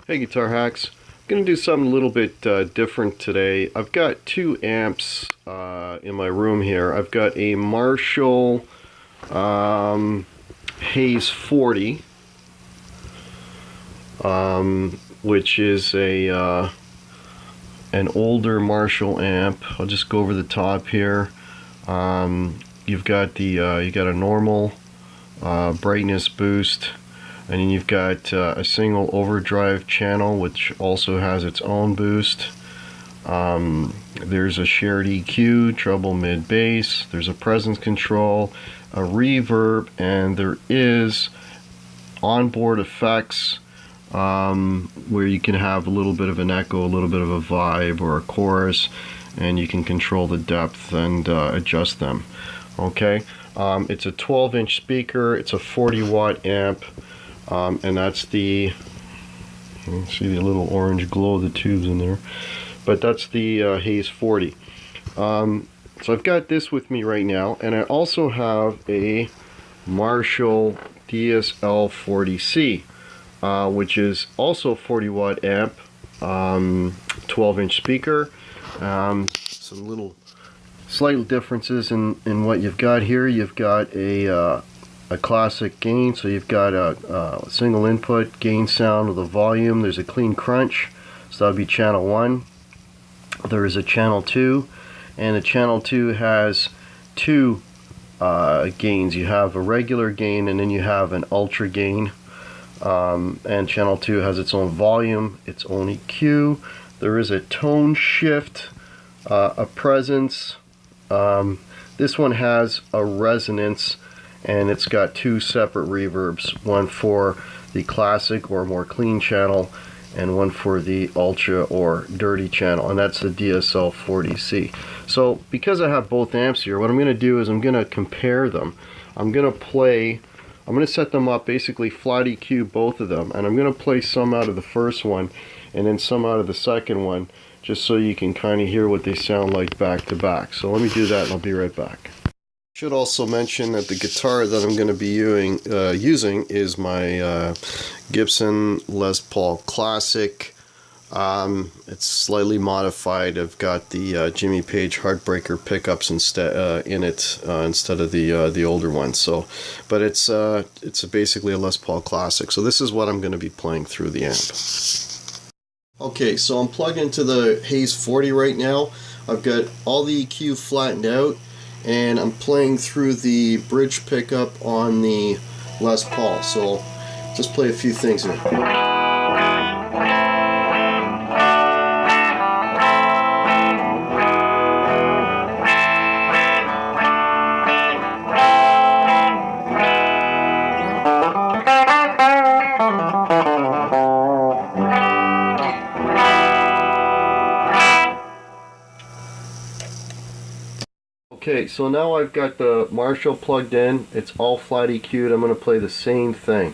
Hey Guitar Hacks, I'm going to do something a little bit different today. I've got two amps in my room here. I've got a Marshall Haze 40, which is an older Marshall amp. I'll just go over the top here. You've got you got a normal brightness boost. And then you've got a single overdrive channel, which also has its own boost. There's a shared EQ, treble, mid, bass. There's a presence control, a reverb, and there is onboard effects where you can have a little bit of an echo, a little bit of a vibe, or a chorus, and you can control the depth and adjust them. Okay, it's a 12-inch speaker. It's a 40-watt amp. And that's you can see the little orange glow of the tubes in there, but that's the Haze 40. So I've got this with me right now, and I also have a Marshall DSL 40C, which is also 40-watt amp, 12-inch speaker. Some little slight differences in what you've got here. You've got a classic gain, so you've got a single input gain sound with a volume. There's a clean crunch, so that would be channel 1. There is a channel 2, and the channel 2 has two gains. You have a regular gain, and then you have an ultra gain, and channel 2 has its own volume, its own EQ. There is a tone shift, a presence. This one has a resonance, and it's got two separate reverbs, one for the classic or more clean channel and one for the ultra or dirty channel, and that's the DSL 40C. So because I have both amps here, what I'm going to do is I'm going to compare them. I'm going to set them up basically flat EQ, both of them, and I'm going to play some out of the first one and then some out of the second one, just so you can kind of hear what they sound like back to back. So let me do that and I'll be right back. Should also mention that the guitar that I'm going to be using is my Gibson Les Paul Classic. It's slightly modified. I've got the Jimmy Page Heartbreaker pickups instead of the older one. So, but it's basically a Les Paul Classic. So this is what I'm going to be playing through the amp. Okay, so I'm plugged into the Haze 40 right now. I've got all the EQ flattened out, and I'm playing through the bridge pickup on the Les Paul. So just play a few things here. Okay, so now I've got the Marshall plugged in. It's all flat EQ'd. I'm going to play the same thing.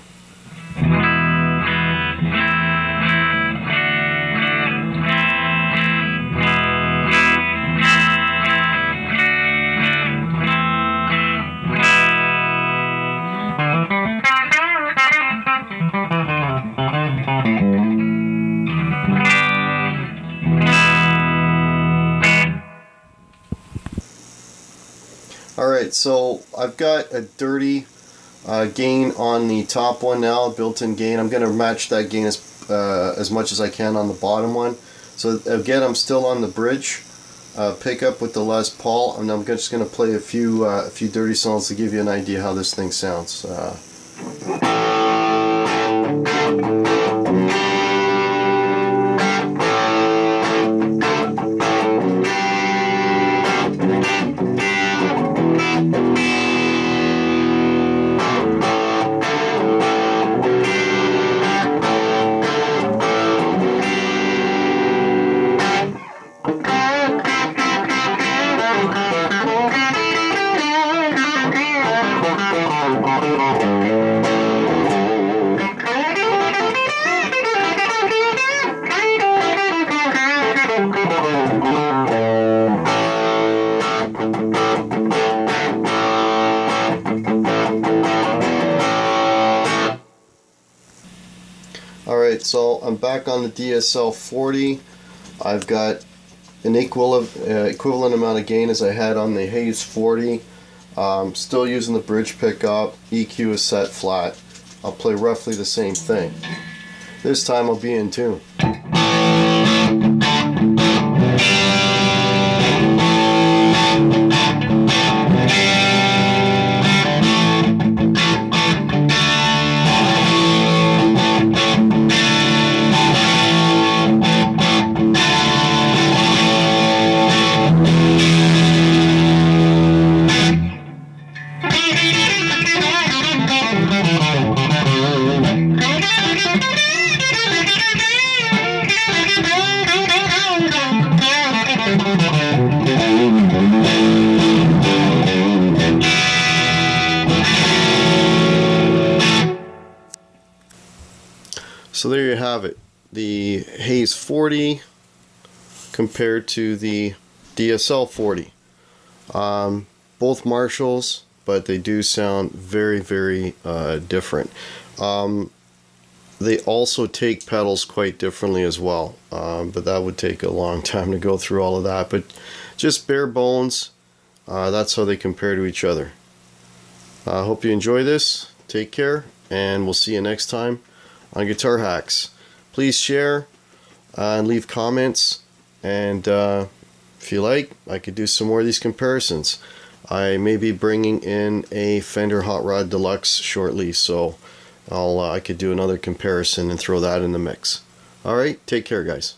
Alright, so I've got a dirty gain on the top one now, built-in gain. I'm going to match that gain as much as I can on the bottom one. So again, I'm still on the bridge pickup with the Les Paul, and I'm just going to play a few dirty songs to give you an idea how this thing sounds. Alright, so I'm back on the DSL 40. I've got an equivalent amount of gain as I had on the Haze 40. Still using the bridge pickup. EQ is set flat. I'll play roughly the same thing. This time I'll be in tune. So there you have it, the Haze 40 compared to the DSL 40. Both Marshalls, but they do sound very, very different. They also take pedals quite differently as well, but that would take a long time to go through all of that. But just bare bones, that's how they compare to each other. I hope you enjoy this. Take care, and we'll see you next time on Guitar Hacks. Please share and leave comments, and if you like, I could do some more of these comparisons. I may be bringing in a Fender Hot Rod Deluxe shortly, so I could do another comparison and throw that in the mix. Alright, take care guys.